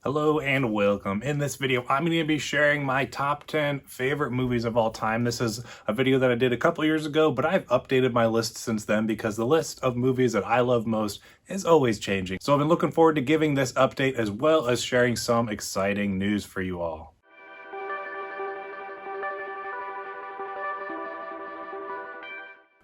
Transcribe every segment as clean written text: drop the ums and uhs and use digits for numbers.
Hello and welcome. In this video, I'm going to be sharing my top 10 favorite movies of all time. This is a video that I did a couple years ago, but I've updated my list since then because the list of movies that I love most is always changing. So I've been looking forward to giving this update as well as sharing some exciting news for you all.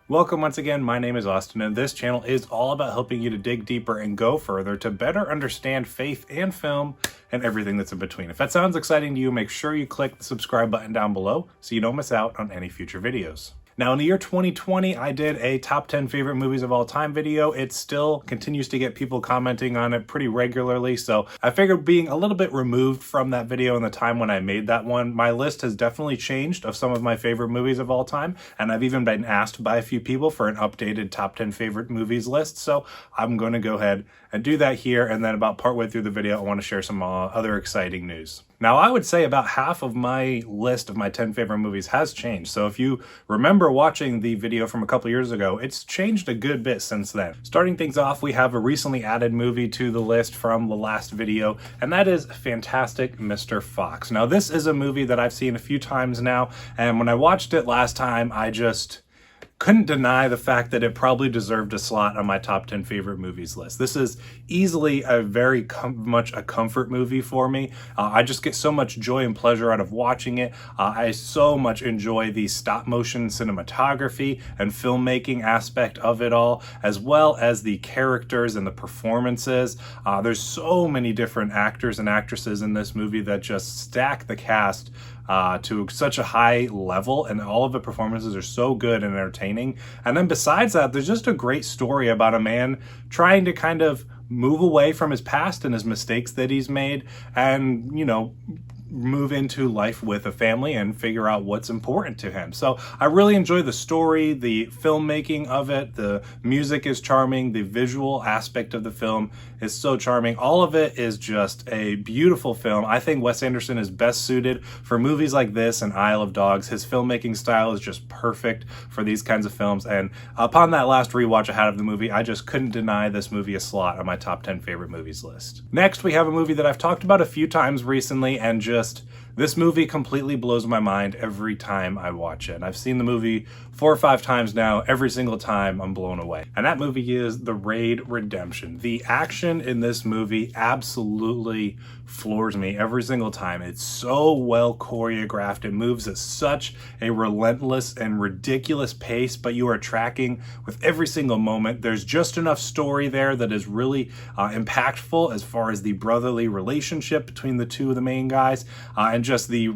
Welcome once again, my name is Austin and this channel is all about helping you to dig deeper and go further to better understand faith and film and everything that's in between. If that sounds exciting to you, make sure you click the subscribe button down below so you don't miss out on any future videos. Now in the year 2020, I did a top 10 favorite movies of all time video. It still continues to get people commenting on it pretty regularly, so I figured being a little bit removed from that video in the time when I made that one, my list has definitely changed of some of my favorite movies of all time, and I've even been asked by a few people for an updated top 10 favorite movies list, so I'm going to go ahead and do that here, and then about partway through the video, I want to share some other exciting news. Now, I would say about half of my list of my 10 favorite movies has changed. So if you remember watching the video from a couple years ago, it's changed a good bit since then. Starting things off, we have a recently added movie to the list from the last video, and that is Fantastic Mr. Fox. Now, this is a movie that I've seen a few times now, and when I watched it last time, I just couldn't deny the fact that it probably deserved a slot on my top 10 favorite movies list. This is easily a very much a comfort movie for me. I just get so much joy and pleasure out of watching it. I so much enjoy the stop motion cinematography and filmmaking aspect of it all, as well as the characters and the performances. There's so many different actors and actresses in this movie that just stack the cast to such a high level, and all of the performances are so good and entertaining. And then besides that, there's just a great story about a man trying to kind of move away from his past and his mistakes that he's made and, you know, move into life with a family and figure out what's important to him. So I really enjoy the story, the filmmaking of it, the music is charming, the visual aspect of the film is so charming. All of it is just a beautiful film. I think Wes Anderson is best suited for movies like this and Isle of Dogs. His filmmaking style is just perfect for these kinds of films, and upon that last rewatch I had of the movie, I just couldn't deny this movie a slot on my top 10 favorite movies list. Next, we have a movie that I've talked about a few times recently, and this movie completely blows my mind every time I watch it. I've seen the movie 4 or 5 times now. Every single time I'm blown away. And that movie is The Raid Redemption. The action in this movie absolutely floors me every single time. It's so well choreographed. It moves at such a relentless and ridiculous pace, but you are tracking with every single moment. There's just enough story there that is really impactful as far as the brotherly relationship between the two of the main guys, and just the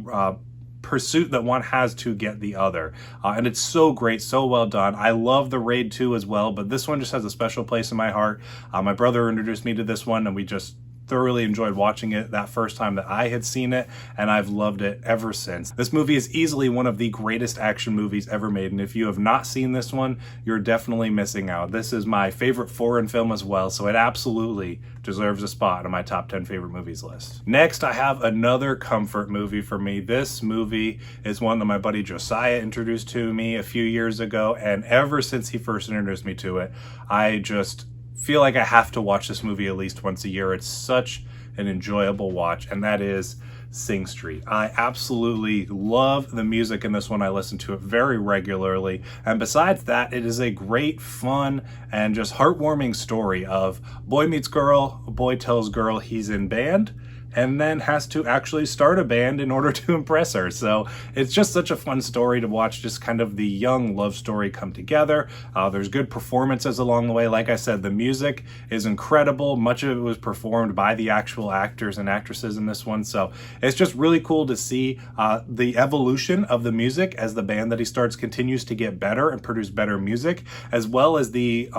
pursuit that one has to get the other. And it's so great, so well done. I love The Raid 2 as well, but this one just has a special place in my heart. My brother introduced me to this one, and we just thoroughly enjoyed watching it that first time that I had seen it, and I've loved it ever since. This movie is easily one of the greatest action movies ever made, and if you have not seen this one, you're definitely missing out. This is my favorite foreign film as well, so it absolutely deserves a spot on my top 10 favorite movies list. Next, I have another comfort movie for me. This movie is one that my buddy Josiah introduced to me a few years ago, and ever since he first introduced me to it, I just feel like I have to watch this movie at least once a year. It's such an enjoyable watch, and that is Sing Street. I absolutely love the music in this one. I listen to it very regularly, and besides that, it is a great, fun, and just heartwarming story of boy meets girl, boy tells girl he's in band, and then has to actually start a band in order to impress her. So it's just such a fun story to watch, just kind of the young love story come together. There's good performances along the way. Like I said, the music is incredible. Much of it was performed by the actual actors and actresses in this one. So it's just really cool to see the evolution of the music as the band that he starts continues to get better and produce better music, as well as the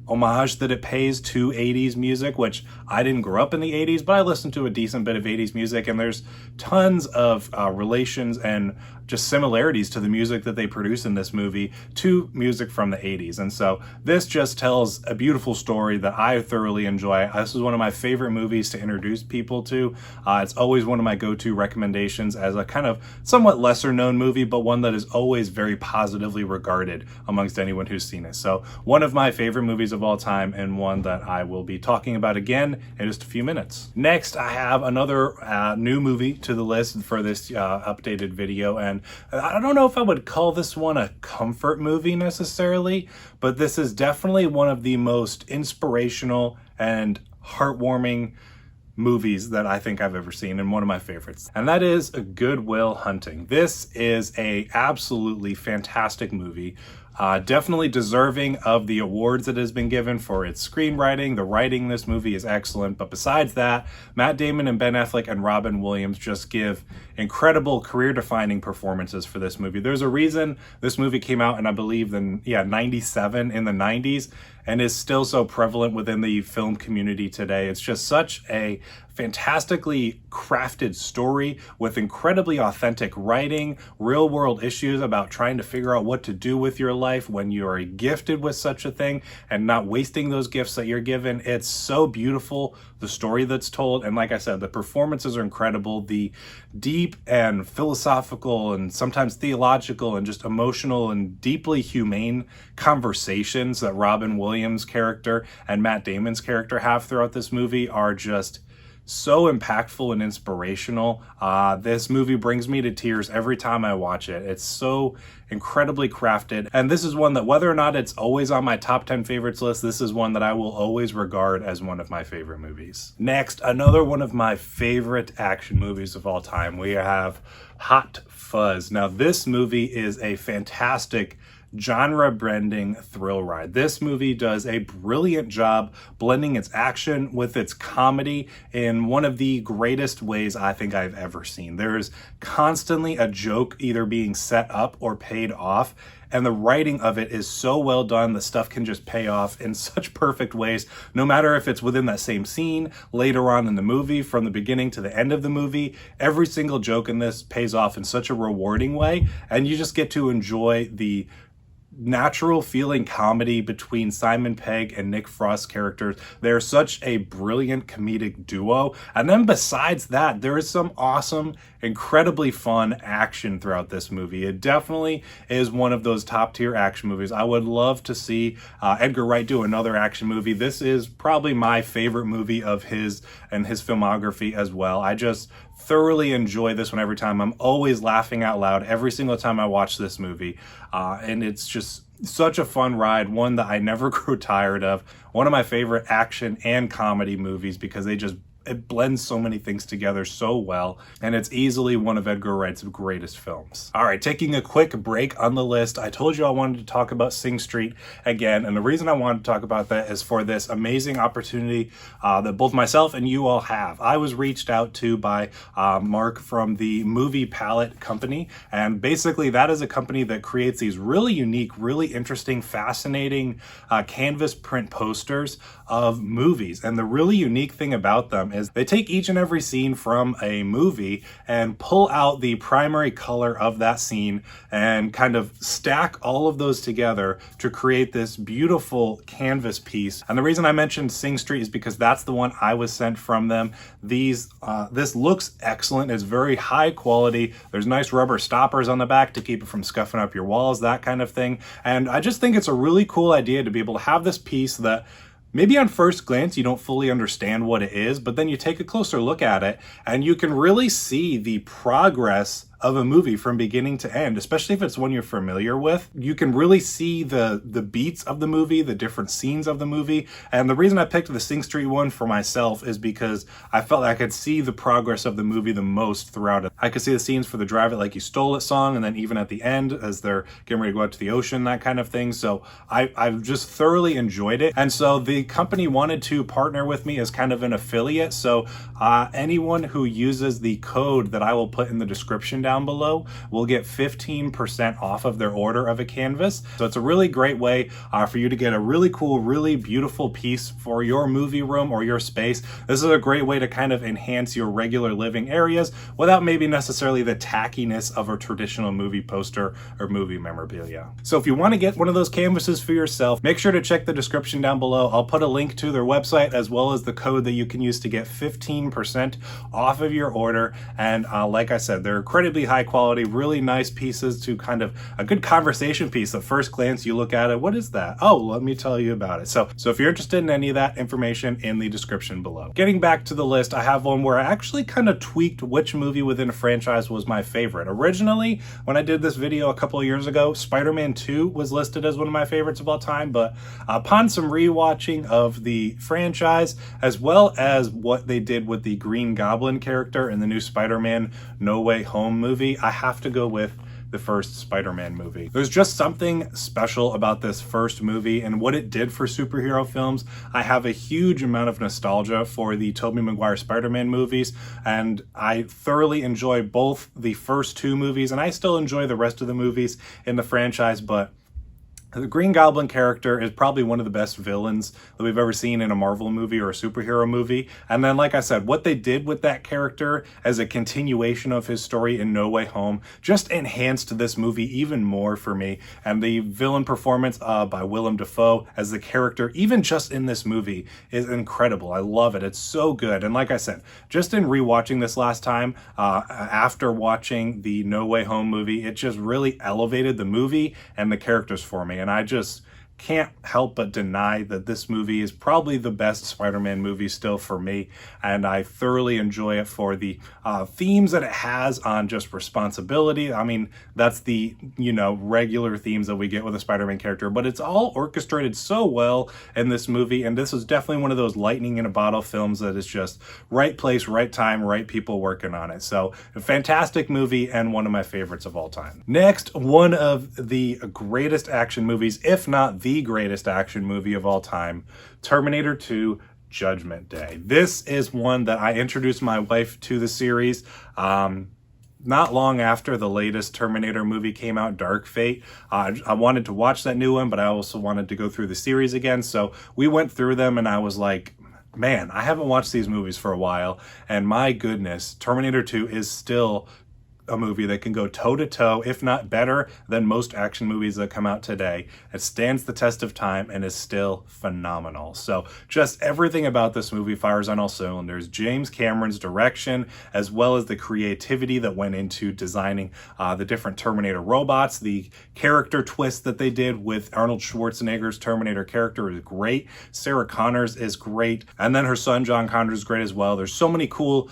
homage that it pays to 80s music, which I didn't grow up in the 80s, but I listened to a decent bit of 80s music, and there's tons of relations and just similarities to the music that they produce in this movie to music from the 80s. And so this just tells a beautiful story that I thoroughly enjoy. This is one of my favorite movies to introduce people to. It's always one of my go-to recommendations as a kind of somewhat lesser known movie, but one that is always very positively regarded amongst anyone who's seen it. So one of my favorite movies of all time, and one that I will be talking about again in just a few minutes. Next, I have another new movie to the list for this updated video, and I don't know if I would call this one a comfort movie necessarily, but this is definitely one of the most inspirational and heartwarming movies that I think I've ever seen, and one of my favorites, and that is Good Will Hunting. This is a absolutely fantastic movie, definitely deserving of the awards it has been given for its screenwriting. The writing in this movie is excellent, but besides that, Matt Damon and Ben Affleck and Robin Williams just give incredible career-defining performances for this movie. There's a reason this movie came out in, I believe, 97 in the 90s, and is still so prevalent within the film community today. It's just such a fantastically crafted story with incredibly authentic writing, real world issues about trying to figure out what to do with your life when you are gifted with such a thing and not wasting those gifts that you're given. It's so beautiful, the story that's told, and like I said, the performances are incredible. The deep and philosophical and sometimes theological and just emotional and deeply humane conversations that Robin Williams' character and Matt Damon's character have throughout this movie are just so impactful and inspirational. This movie brings me to tears every time I watch it. It's so incredibly crafted, and this is one that, whether or not it's always on my top 10 favorites list, this is one that I will always regard as one of my favorite movies. Next, another one of my favorite action movies of all time, we have Hot Fuzz. Now, this movie is a fantastic genre-bending thrill ride. This movie does a brilliant job blending its action with its comedy in one of the greatest ways I think I've ever seen. There's constantly a joke either being set up or paid off, and the writing of it is so well done. The stuff can just pay off in such perfect ways, no matter if it's within that same scene, later on in the movie, from the beginning to the end of the movie. Every single joke in this pays off in such a rewarding way, and you just get to enjoy the natural feeling comedy between Simon Pegg and Nick Frost's characters. They're such a brilliant comedic duo. And then besides that, there is some awesome, incredibly fun action throughout this movie. It definitely is one of those top tier action movies. I would love to see Edgar Wright do another action movie. This is probably my favorite movie of his and his filmography as well. I just thoroughly enjoy this one every time. I'm always laughing out loud every single time I watch this movie. And it's just such a fun ride, one that I never grew tired of. One of my favorite action and comedy movies because it blends so many things together so well, and it's easily one of Edgar Wright's greatest films. All right, taking a quick break on the list, I told you I wanted to talk about Sing Street again, and the reason I wanted to talk about that is for this amazing opportunity that both myself and you all have. I was reached out to by Mark from the Movie Palette Company, and basically that is a company that creates these really unique, really interesting, fascinating canvas print posters of movies. And the really unique thing about them is they take each and every scene from a movie and pull out the primary color of that scene and kind of stack all of those together to create this beautiful canvas piece. And the reason I mentioned Sing Street is because that's the one I was sent from them. This looks excellent. It's very high quality. There's nice rubber stoppers on the back to keep it from scuffing up your walls, that kind of thing. And I just think it's a really cool idea to be able to have this piece that maybe on first glance you don't fully understand what it is, but then you take a closer look at it and you can really see the progress of a movie from beginning to end, especially if it's one you're familiar with. You can really see the beats of the movie, the different scenes of the movie. And the reason I picked the Sing Street one for myself is because I felt like I could see the progress of the movie the most throughout it. I could see the scenes for the Drive It Like You Stole It song, and then even at the end as they're getting ready to go out to the ocean, that kind of thing. So I've just thoroughly enjoyed it. And so the company wanted to partner with me as kind of an affiliate. So anyone who uses the code that I will put in the description down below will get 15% off of their order of a canvas. So it's a really great way for you to get a really cool, really beautiful piece for your movie room or your space. This is a great way to kind of enhance your regular living areas without maybe necessarily the tackiness of a traditional movie poster or movie memorabilia. So if you want to get one of those canvases for yourself, make sure to check the description down below. I'll put a link to their website as well as the code that you can use to get 15% off of your order. And like I said, they're incredibly weirdly high quality, really nice pieces to kind of a good conversation piece. At first glance, you look at it, what is that? Oh, let me tell you about it. So if you're interested in any of that, information in the description below. Getting back to the list, I have one where I actually kind of tweaked which movie within a franchise was my favorite. Originally, when I did this video a couple of years ago, Spider-Man 2 was listed as one of my favorites of all time, but upon some rewatching of the franchise, as well as what they did with the Green Goblin character in the new Spider-Man No Way Home movie, I have to go with the first Spider-Man movie. There's just something special about this first movie and what it did for superhero films. I have a huge amount of nostalgia for the Tobey Maguire Spider-Man movies, and I thoroughly enjoy both the first two movies, and I still enjoy the rest of the movies in the franchise, but the Green Goblin character is probably one of the best villains that we've ever seen in a Marvel movie or a superhero movie. And then, like I said, what they did with that character as a continuation of his story in No Way Home just enhanced this movie even more for me. And the villain performance by Willem Dafoe as the character, even just in this movie, is incredible. I love it. It's so good. And like I said, just in rewatching this last time, after watching the No Way Home movie, it just really elevated the movie and the characters for me. And I just can't help but deny that this movie is probably the best Spider-Man movie still for me, and I thoroughly enjoy it for the themes that it has on just responsibility. I mean, that's the, regular themes that we get with a Spider-Man character, but it's all orchestrated so well in this movie, and this is definitely one of those lightning in a bottle films that is just right place, right time, right people working on it. So a fantastic movie and one of my favorites of all time. Next, one of the greatest action movies, if not the greatest action movie of all time, Terminator 2 Judgment Day. This is one that I introduced my wife to the series not long after the latest Terminator movie came out, Dark Fate. I wanted to watch that new one, but I also wanted to go through the series again. So we went through them and I was like, man, I haven't watched these movies for a while. And my goodness, Terminator 2 is still a movie that can go toe-to-toe, if not better, than most action movies that come out today. It stands the test of time and is still phenomenal. So just everything about this movie fires on all cylinders. James Cameron's direction, as well as the creativity that went into designing the different Terminator robots, the character twist that they did with Arnold Schwarzenegger's Terminator character is great. Sarah Connors is great. And then her son, John Connor, is great as well. There's so many cool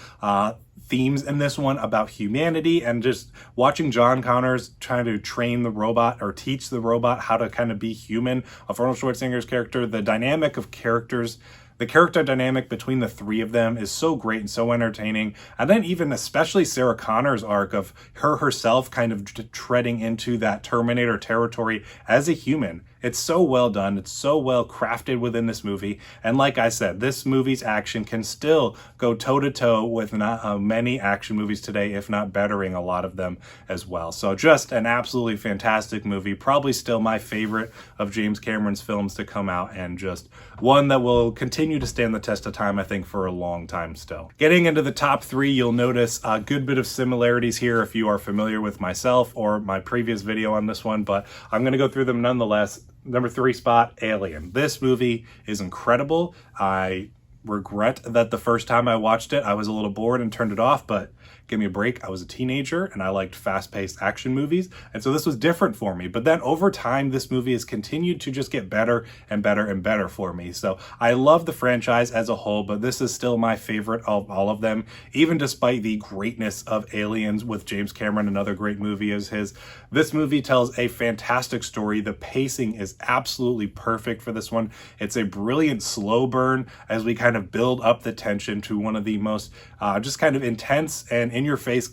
themes in this one about humanity, and just watching John Connors trying to train the robot or teach the robot how to kind of be human of Arnold Schwarzenegger's character. The dynamic of characters, the character dynamic between the three of them is so great and so entertaining. And then even especially Sarah Connor's arc of her herself kind of treading into that Terminator territory as a human. It's so well done. It's so well crafted within this movie. And like I said, this movie's action can still go toe-to-toe with not many action movies today, if not bettering a lot of them as well. So just an absolutely fantastic movie. Probably still my favorite of James Cameron's films to come out, and just one that will continue to stand the test of time, I think, for a long time still. Getting into the top three, you'll notice a good bit of similarities here if you are familiar with myself or my previous video on this one, but I'm going to go through them nonetheless. Number 3 spot, Alien. This movie is incredible. I regret that the first time I watched it, I was a little bored and turned it off, but give me a break. I was a teenager and I liked fast-paced action movies, and so this was different for me. But then over time, this movie has continued to just get better and better and better for me. So I love the franchise as a whole, but this is still my favorite of all of them, even despite the greatness of Aliens with James Cameron, another great movie is his. This movie tells a fantastic story. The pacing is absolutely perfect for this one. It's a brilliant slow burn as we kind of build up the tension to one of the most just kind of intense and in-your-face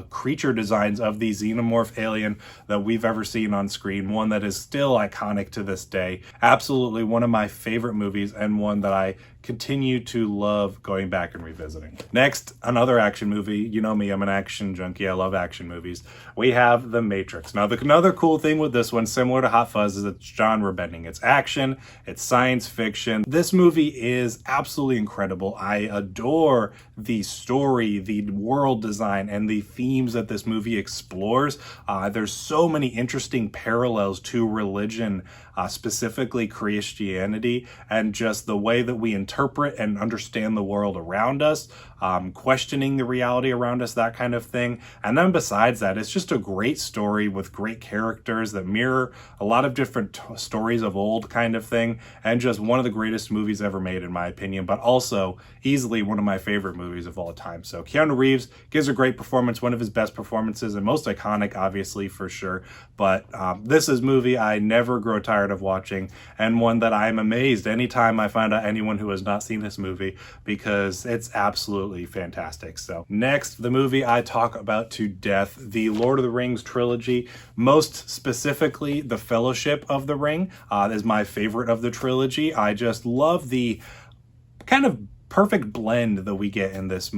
creature designs of the xenomorph alien that we've ever seen on screen, one that is still iconic to this day. Absolutely one of my favorite movies, and one that I continue to love going back and revisiting. Next, another action movie. You know me, I'm an action junkie. I love action movies. We have The Matrix. Now, another cool thing with this one, similar to Hot Fuzz, is it's genre bending. It's action, it's science fiction. This movie is absolutely incredible. I adore the story, the world design, and the themes that this movie explores. There's so many interesting parallels to religion, specifically Christianity, and just the way that we interpret and understand the world around us. questioning the reality around us, that kind of thing. And then besides that, it's just a great story with great characters that mirror a lot of different stories of old, kind of thing, and just one of the greatest movies ever made in my opinion, but also easily one of my favorite movies of all time. So Keanu Reeves gives a great performance, one of his best performances and most iconic, obviously, for sure. But this is a movie I never grow tired of watching, and one that I'm amazed anytime I find out anyone who has not seen this movie, because it's absolutely fantastic. So next, the movie I talk about to death, the Lord of the Rings trilogy, most specifically the Fellowship of the Ring, is my favorite of the trilogy. I just love the kind of perfect blend that we get in this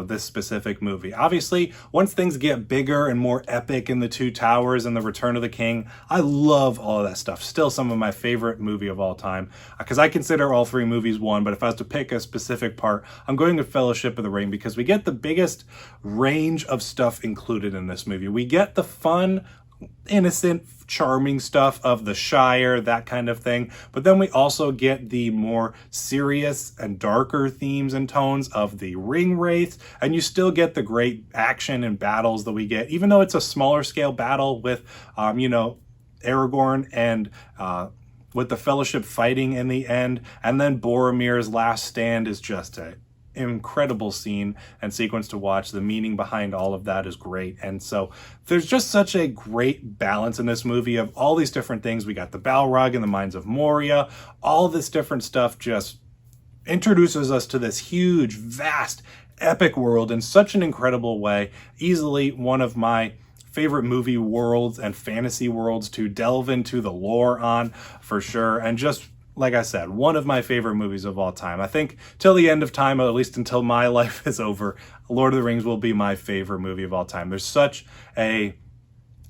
this specific movie. Obviously, once things get bigger and more epic in the Two Towers and the Return of the King, I love all of that stuff. Still some of my favorite movie of all time, because I consider all three movies one, but if I was to pick a specific part, I'm going with Fellowship of the Ring, because we get the biggest range of stuff included in this movie. We get the fun, innocent, charming stuff of the Shire, that kind of thing, but then we also get the more serious and darker themes and tones of the ring wraiths, and you still get the great action and battles that we get, even though it's a smaller scale battle with you know, Aragorn and with the Fellowship fighting in the end, and then Boromir's last stand is just a incredible scene and sequence to watch. The meaning behind all of that is great, and so there's just such a great balance in this movie of all these different things. We got the Balrog and the Mines of Moria, all this different stuff just introduces us to this huge, vast, epic world in such an incredible way. Easily one of my favorite movie worlds and fantasy worlds to delve into the lore on, for sure, and just like I said, one of my favorite movies of all time. I think till the end of time, or at least until my life is over, Lord of the Rings will be my favorite movie of all time. There's such a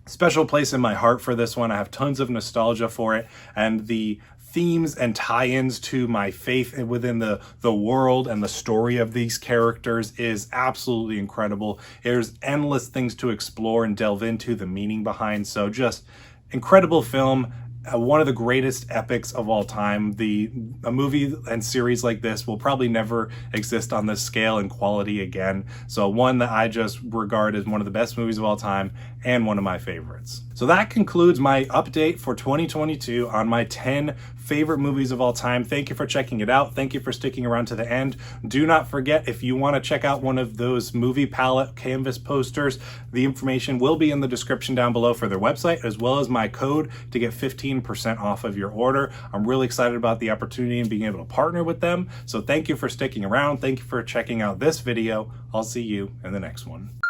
special place in my heart for this one. I have tons of nostalgia for it, and the themes and tie-ins to my faith within the world and the story of these characters is absolutely incredible. There's endless things to explore and delve into, the meaning behind. So just incredible film. One of the greatest epics of all time. A movie and series like this will probably never exist on this scale and quality again. So one that I just regard as one of the best movies of all time and one of my favorites. So that concludes my update for 2022 on my 10 favorite movies of all time. Thank you for checking it out. Thank you for sticking around to the end. Do not forget, if you want to check out one of those movie palette canvas posters, the information will be in the description down below for their website, as well as my code to get 15% off of your order. I'm really excited about the opportunity and being able to partner with them. So thank you for sticking around. Thank you for checking out this video. I'll see you in the next one.